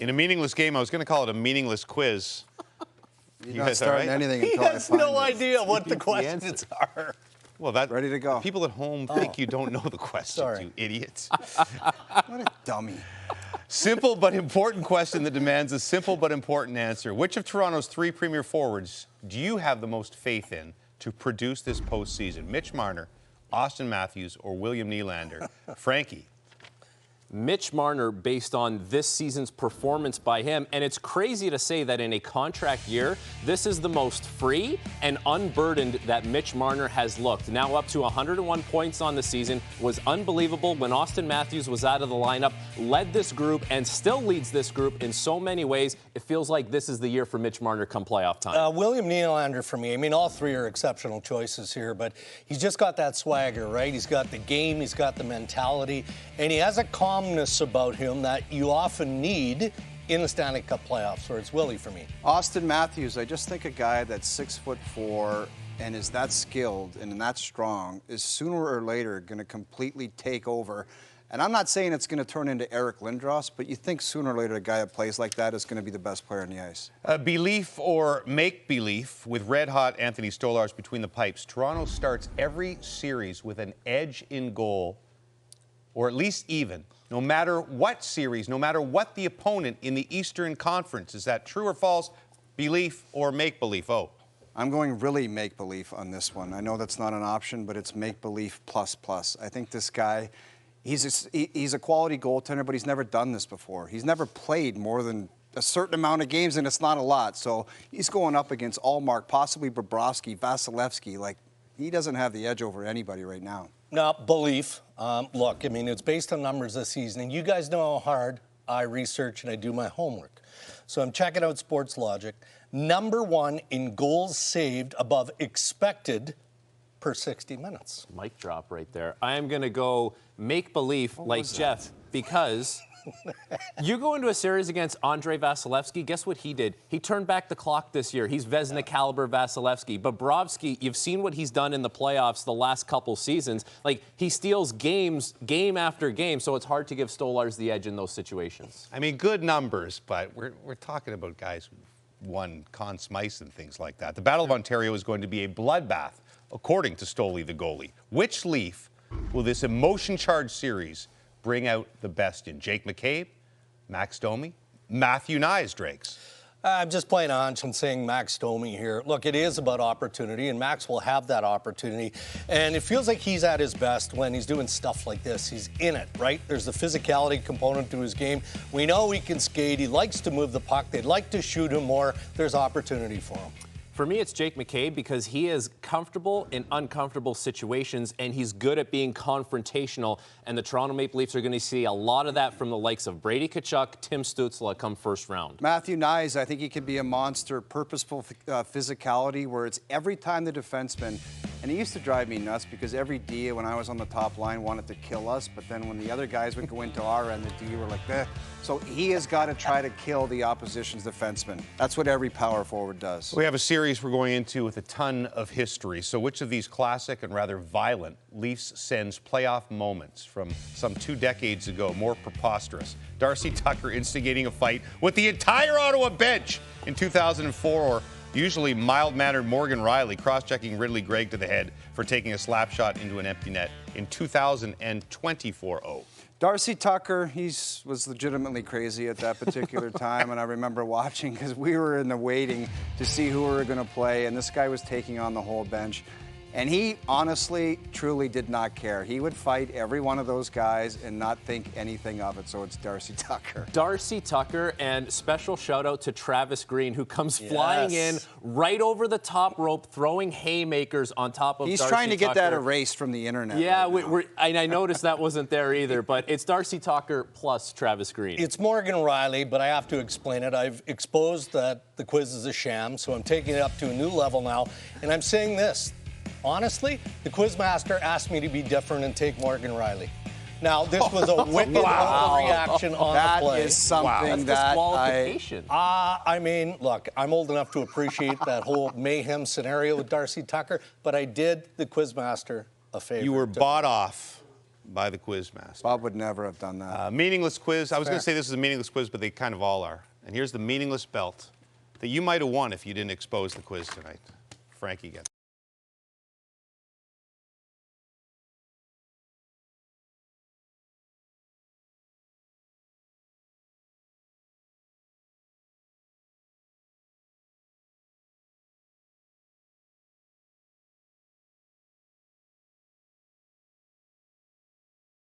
In a meaningless game, I was going to call it a meaningless quiz. You're not starting anything He until I has find no it. idea what the questions are. Well, that Ready to go. People at home think you don't know the questions, Sorry. you idiots. What a dummy. Simple but important question that demands a simple but important answer. Which of Toronto's 3 premier forwards do you have the most faith in to produce this postseason? Mitch Marner, Austin Matthews, or William Nylander? Frankie. Mitch Marner, based on this season's performance by him. And it's crazy to say that in a contract year, this is the most free and unburdened that Mitch Marner has looked. Now up to 101 points on the season, was unbelievable when Austin Matthews was out of the lineup, led this group and still leads this group in so many ways. It feels like this is the year for Mitch Marner come playoff time. William Nylander for me. I mean, all 3 are exceptional choices here, but he's just got that swagger, right? He's got the game, he's got the mentality, and he has a calmness about him that you often need in the Stanley Cup playoffs, or it's Willie for me. Austin Matthews, I just think a guy that's 6'4" and is that skilled and that strong is sooner or later going to completely take over. And I'm not saying it's going to turn into Eric Lindros, but you think sooner or later a guy that plays like that is going to be the best player on the ice. Belief or make-belief with red-hot Anthony Stolarz between the pipes. Toronto starts every series with an edge in goal, or at least even, no matter what series, no matter what the opponent in the Eastern Conference. Is that true or false? Belief or make-belief? Oh. I'm going really make-believe on this one. I know that's not an option, but it's make-believe plus. I think this guy, he's a quality goaltender, but he's never done this before. He's never played more than a certain amount of games, and it's not a lot. So he's going up against Allmark, possibly Bobrovsky, Vasilevsky. Like, he doesn't have the edge over anybody right now. No, belief. Look, I mean, it's based on numbers this season, and you guys know how hard I research and I do my homework. So I'm checking out Sports Logic. Number 1 in goals saved above expected per 60 minutes. Mic drop right there. I am going to go make-believe like Jeff because you go into a series against Andrei Vasilevsky, guess what he did? He turned back the clock this year. He's Vezina caliber Vasilevsky. Bobrovsky, you've seen what he's done in the playoffs the last couple seasons. Like, he steals games, game after game, so it's hard to give Stolarz the edge in those situations. I mean, good numbers, but we're talking about guys who won Conn Smythe and things like that. The Battle of Ontario is going to be a bloodbath, according to Stoley, the goalie. Which Leaf will this emotion-charged series bring out the best in? Jake McCabe, Max Domi, Matthew Knies, Drakes? I'm just playing a hunch and saying Max Domi here. Look, it is about opportunity, and Max will have that opportunity. And it feels like he's at his best when he's doing stuff like this. He's in it, right? There's the physicality component to his game. We know he can skate. He likes to move the puck. They'd like to shoot him more. There's opportunity for him. For me, it's Jake McCabe because he is comfortable in uncomfortable situations and he's good at being confrontational. And the Toronto Maple Leafs are going to see a lot of that from the likes of Brady Tkachuk, Tim Stützle come first round. Matthew Knies, I think he can be a monster, purposeful physicality where it's every time the defenseman, and it used to drive me nuts because every D when I was on the top line wanted to kill us, but then when the other guys would go into our end, the D were like, eh. So he has got to try to kill the opposition's defenseman. That's what every power forward does. We have a series we're going into with a ton of history. So which of these classic and rather violent Leafs sends playoff moments from some 2 decades ago more preposterous? Darcy Tucker instigating a fight with the entire Ottawa bench in 2004, or usually mild-mannered Morgan Riley cross-checking Ridley Gregg to the head for taking a slap shot into an empty net in 2024. Darcy Tucker, he was legitimately crazy at that particular time, and I remember watching because we were in the waiting to see who we were going to play, and this guy was taking on the whole bench. And he honestly, truly did not care. He would fight every one of those guys and not think anything of it, so it's Darcy Tucker. Darcy Tucker, and special shout out to Travis Green, who comes flying in right over the top rope, throwing haymakers on top of Darcy Tucker. He's trying to get that erased from the internet. Yeah, right and I noticed that wasn't there either, but it's Darcy Tucker plus Travis Green. It's Morgan Riley, but I have to explain it. I've exposed that the quiz is a sham, so I'm taking it up to a new level now, and I'm saying this. Honestly, the quizmaster asked me to be different and take Morgan Riley. Now, this was a wicked overreaction on the play. That is something That's disqualification. I mean, look, I'm old enough to appreciate that whole mayhem scenario with Darcy Tucker, but I did the quizmaster a favor. You were bought off by the quiz master. Bob would never have done that. Meaningless quiz. I was going Fair. to say this is a meaningless quiz, but they kind of all are. And here's the meaningless belt that you might have won if you didn't expose the quiz tonight. Frankie gets.